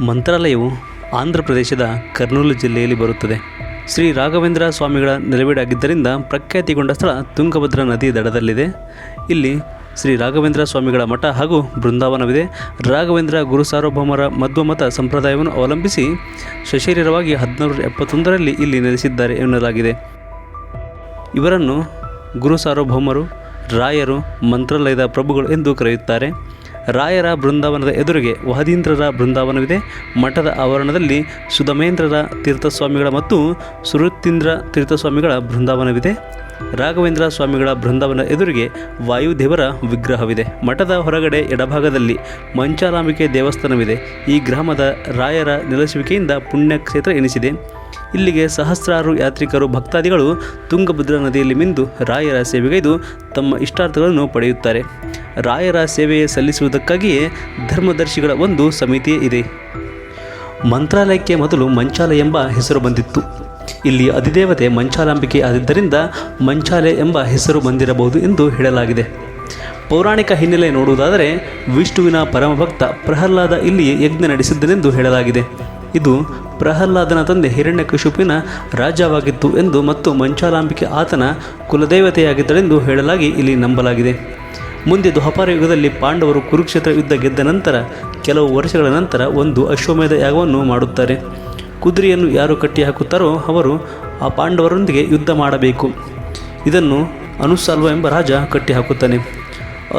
ಮಂತ್ರಾಲಯವು ಆಂಧ್ರ ಪ್ರದೇಶದ ಕರ್ನೂಲು ಜಿಲ್ಲೆಯಲ್ಲಿ ಬರುತ್ತದೆ. ಶ್ರೀ ರಾಘವೇಂದ್ರ ಸ್ವಾಮಿಗಳ ನೆಲೆವೀಡಾಗಿದ್ದರಿಂದ ಪ್ರಖ್ಯಾತಿಗೊಂಡ ಸ್ಥಳ ತುಂಗಭದ್ರಾ ನದಿ ದಡದಲ್ಲಿದೆ. ಇಲ್ಲಿ ಶ್ರೀ ರಾಘವೇಂದ್ರ ಸ್ವಾಮಿಗಳ ಮಠ ಹಾಗೂ ಬೃಂದಾವನವಿದೆ. ರಾಘವೇಂದ್ರ ಗುರು ಸಾರ್ವಭೌಮರ ಮಧ್ವಮತ ಸಂಪ್ರದಾಯವನ್ನು ಅವಲಂಬಿಸಿ ಸಶರೀರವಾಗಿ 1771ರಲ್ಲಿ ಇಲ್ಲಿ ನೆಲೆಸಿದ್ದಾರೆ ಎನ್ನಲಾಗಿದೆ. ಇವರನ್ನು ಗುರು ಸಾರ್ವಭೌಮರು, ರಾಯರು, ಮಂತ್ರಾಲಯದ ಪ್ರಭುಗಳು ಎಂದು ಕರೆಯುತ್ತಾರೆ. ರಾಯರ ಬೃಂದಾವನದ ಎದುರಿಗೆ ವಹದೀಂದ್ರರ ಬೃಂದಾವನವಿದೆ. ಮಠದ ಆವರಣದಲ್ಲಿ ಸುಧಮೇಂದ್ರರ ತೀರ್ಥಸ್ವಾಮಿಗಳ ಮತ್ತು ಸುರುತೀಂದ್ರ ತೀರ್ಥಸ್ವಾಮಿಗಳ ಬೃಂದಾವನವಿದೆ. ರಾಘವೇಂದ್ರ ಸ್ವಾಮಿಗಳ ಬೃಂದಾವನ ಎದುರಿಗೆ ವಾಯುದೇವರ ವಿಗ್ರಹವಿದೆ. ಮಠದ ಹೊರಗಡೆ ಎಡಭಾಗದಲ್ಲಿ ಮಂಚಾಲಾಂಬಿಕೆ ದೇವಸ್ಥಾನವಿದೆ. ಈ ಗ್ರಾಮದ ರಾಯರ ನೆಲೆಸುವಿಕೆಯಿಂದ ಪುಣ್ಯಕ್ಷೇತ್ರ ಎನಿಸಿದೆ. ಇಲ್ಲಿಗೆ ಸಹಸ್ರಾರು ಯಾತ್ರಿಕರು, ಭಕ್ತಾದಿಗಳು ತುಂಗಭದ್ರಾ ನದಿಯಲ್ಲಿ ಮಿಂದು ರಾಯರ ಸೇವೆಗೈದು ತಮ್ಮ ಇಷ್ಟಾರ್ಥಗಳನ್ನು ಪಡೆಯುತ್ತಾರೆ. ರಾಯರ ಸೇವೆ ಸಲ್ಲಿಸುವುದಕ್ಕಾಗಿಯೇ ಧರ್ಮದರ್ಶಿಗಳ ಒಂದು ಸಮಿತಿಯೇ ಇದೆ. ಮಂತ್ರಾಲಯಕ್ಕೆ ಮೊದಲು ಮಂಚಾಲೆ ಎಂಬ ಹೆಸರು ಬಂದಿತ್ತು. ಇಲ್ಲಿ ಅಧಿದೇವತೆ ಮಂಚಾಲಾಂಬಿಕೆ ಆದಿದ್ದರಿಂದ ಮಂಚಾಲೆ ಎಂಬ ಹೆಸರು ಬಂದಿರಬಹುದು ಎಂದು ಹೇಳಲಾಗಿದೆ. ಪೌರಾಣಿಕ ಹಿನ್ನೆಲೆ ನೋಡುವುದಾದರೆ ವಿಷ್ಣುವಿನ ಪರಮಭಕ್ತ ಪ್ರಹ್ಲಾದ ಇಲ್ಲಿ ಯಜ್ಞ ನಡೆಸಿದ್ದನೆಂದು ಹೇಳಲಾಗಿದೆ. ಇದು ಪ್ರಹ್ಲಾದನ ತಂದೆ ಹಿರಣ್ಯಕಶಿಪುವಿನ ರಾಜ್ಯವಾಗಿತ್ತು ಎಂದು ಮತ್ತು ಮಂಚಾಲಾಂಬಿಕೆ ಆತನ ಕುಲದೇವತೆಯಾಗಿದ್ದಳೆಂದು ಹೇಳಲಾಗಿ ಇಲ್ಲಿ ನಂಬಲಾಗಿದೆ. ಮುಂದೆ ದ್ವಾಪರ ಯುಗದಲ್ಲಿ ಪಾಂಡವರು ಕುರುಕ್ಷೇತ್ರ ಯುದ್ಧ ಗೆದ್ದ ನಂತರ ಕೆಲವು ವರ್ಷಗಳ ನಂತರ ಒಂದು ಅಶ್ವಮೇಧ ಯಾಗವನ್ನು ಮಾಡುತ್ತಾರೆ. ಕುದುರೆಯನ್ನು ಯಾರು ಕಟ್ಟಿ ಹಾಕುತ್ತಾರೋ ಅವರು ಆ ಪಾಂಡವರೊಂದಿಗೆ ಯುದ್ಧ ಮಾಡಬೇಕು. ಇದನ್ನು ಅನುಸಾಲ್ವ ಎಂಬ ರಾಜ ಕಟ್ಟಿ ಹಾಕುತ್ತಾನೆ.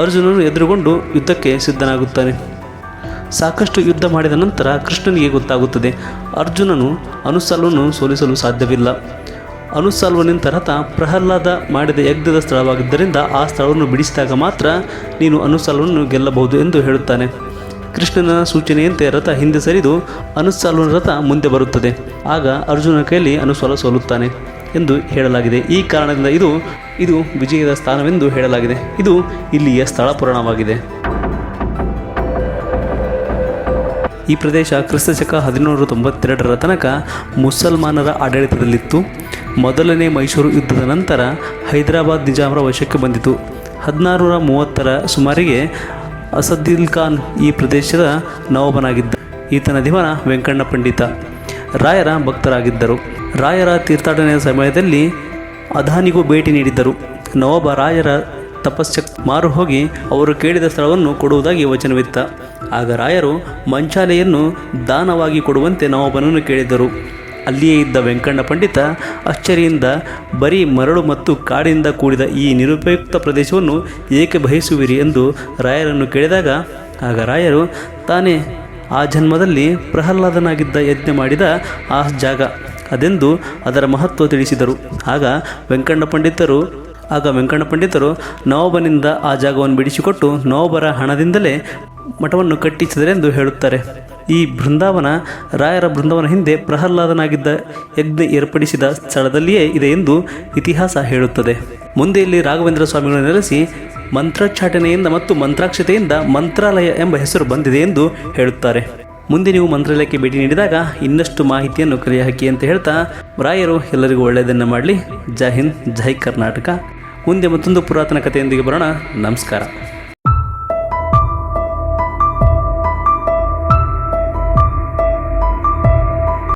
ಅರ್ಜುನನು ಎದುರುಗೊಂಡು ಯುದ್ಧಕ್ಕೆ ಸಿದ್ಧನಾಗುತ್ತಾನೆ. ಸಾಕಷ್ಟು ಯುದ್ಧ ಮಾಡಿದ ನಂತರ ಕೃಷ್ಣನಿಗೆ ಗೊತ್ತಾಗುತ್ತದೆ ಅರ್ಜುನನು ಅನುಸಾಲ್ವನನ್ನು ಸೋಲಿಸಲು ಸಾಧ್ಯವಿಲ್ಲ. ಅನುಸಾಲ್ವ ನಿಂತ ರಥ ಪ್ರಹ್ಲಾದ ಮಾಡಿದ ಯಜ್ಞದ ಸ್ಥಳವಾಗಿದ್ದರಿಂದ ಆ ಸ್ಥಳವನ್ನು ಬಿಡಿಸಿದಾಗ ಮಾತ್ರ ನೀನು ಅನುಸಾಲ್ವನನ್ನು ಗೆಲ್ಲಬಹುದು ಎಂದು ಹೇಳುತ್ತಾನೆ. ಕೃಷ್ಣನ ಸೂಚನೆಯಂತೆ ರಥ ಹಿಂದೆ ಸರಿದು ಅನುಸಾಲ್ವನ ರಥ ಮುಂದೆ ಬರುತ್ತದೆ. ಆಗ ಅರ್ಜುನನ ಕೈಯಲ್ಲಿ ಅನುಸಾಲ್ವ ಸೋಲುತ್ತಾನೆ ಎಂದು ಹೇಳಲಾಗಿದೆ. ಈ ಕಾರಣದಿಂದ ಇದು ವಿಜಯದ ಸ್ಥಾನವೆಂದು ಹೇಳಲಾಗಿದೆ. ಇದು ಇಲ್ಲಿಯ ಸ್ಥಳ ಪುರಾಣವಾಗಿದೆ. ಈ ಪ್ರದೇಶ ಕ್ರಿಸ್ತಶಕ 1792ರ ತನಕ ಮುಸಲ್ಮಾನರ ಆಡಳಿತದಲ್ಲಿತ್ತು. ಮೊದಲನೇ ಮೈಸೂರು ಯುದ್ಧದ ನಂತರ ಹೈದರಾಬಾದ್ ನಿಜಾಮರ ವಶಕ್ಕೆ ಬಂದಿತು. 1630ರ ಸುಮಾರಿಗೆ ಅಸದುದ್ದೀನ್ ಖಾನ್ ಈ ಪ್ರದೇಶದ ನವಾಬನಾಗಿದ್ದ. ಈತನ ದಿವಾನ ವೆಂಕಣ್ಣ ಪಂಡಿತ ರಾಯರ ಭಕ್ತರಾಗಿದ್ದರು. ರಾಯರ ತೀರ್ಥಾಟನೆಯ ಸಮಯದಲ್ಲಿ ಅದಾನಿಗೂ ಭೇಟಿ ನೀಡಿದ್ದರು. ನವಾಬ ರಾಯರ ತಪಶ್ಚಕ್ತಿ ಮಾರು ಹೋಗಿ ಅವರು ಕೇಳಿದ ಸ್ಥಳವನ್ನು ಕೊಡುವುದಾಗಿ ವಚನವಿತ್ತ. ಆಗ ರಾಯರು ಮಂಚಾಲೆಯನ್ನು ದಾನವಾಗಿ ಕೊಡುವಂತೆ ನವಾಬನನ್ನು ಕೇಳಿದರು. ಅಲ್ಲಿಯೇ ಇದ್ದ ವೆಂಕಣ್ಣ ಪಂಡಿತ ಅಚ್ಚರಿಯಿಂದ ಬರೀ ಮರಳು ಮತ್ತು ಕಾಡಿನಿಂದ ಕೂಡಿದ ಈ ನಿರುಪಯುಕ್ತ ಪ್ರದೇಶವನ್ನು ಏಕೆ ಬಯಸುವಿರಿ ಎಂದು ರಾಯರನ್ನು ಕೇಳಿದಾಗ ಆಗ ರಾಯರು ತಾನೇ ಆ ಜನ್ಮದಲ್ಲಿ ಪ್ರಹ್ಲಾದನಾಗಿದ್ದ ಯಜ್ಞ ಮಾಡಿದ ಆ ಜಾಗ ಅದೆಂದು ಅದರ ಮಹತ್ವ ತಿಳಿಸಿದರು. ಆಗ ವೆಂಕಣ್ಣ ಪಂಡಿತರು ನವಾಬನಿಂದ ಆ ಜಾಗವನ್ನು ಬಿಡಿಸಿಕೊಟ್ಟು ನವಾಬರ ಹಣದಿಂದಲೇ ಮಠವನ್ನು ಕಟ್ಟಿಸಿದರೆಂದು ಹೇಳುತ್ತಾರೆ. ಈ ಬೃಂದಾವನ ರಾಯರ ಬೃಂದಾವನ ಹಿಂದೆ ಪ್ರಹ್ಲಾದನಾಗಿದ್ದ ಯಜ್ಞ ಏರ್ಪಡಿಸಿದ ಸ್ಥಳದಲ್ಲಿಯೇ ಇದೆ ಎಂದು ಇತಿಹಾಸ ಹೇಳುತ್ತದೆ. ಮುಂದೆ ಇಲ್ಲಿ ರಾಘವೇಂದ್ರ ಸ್ವಾಮಿಗಳು ನೆಲೆಸಿ ಮಂತ್ರೋಚ್ಚಾಟನೆಯಿಂದ ಮತ್ತು ಮಂತ್ರಾಕ್ಷತೆಯಿಂದ ಮಂತ್ರಾಲಯ ಎಂಬ ಹೆಸರು ಬಂದಿದೆ ಎಂದು ಹೇಳುತ್ತಾರೆ. ಮುಂದೆ ನೀವು ಮಂತ್ರಾಲಯಕ್ಕೆ ಭೇಟಿ ನೀಡಿದಾಗ ಇನ್ನಷ್ಟು ಮಾಹಿತಿಯನ್ನು ಕಲೆ ಹಾಕಿ ಅಂತ ಹೇಳ್ತಾ ರಾಯರು ಎಲ್ಲರಿಗೂ ಒಳ್ಳೆಯದನ್ನು ಮಾಡಲಿ. ಜೈ ಹಿಂದ್, ಜೈ ಕರ್ನಾಟಕ. ಮುಂದೆ ಮತ್ತೊಂದು ಪುರಾತನ ಕಥೆಯೊಂದಿಗೆ ಬರೋಣ. ನಮಸ್ಕಾರ.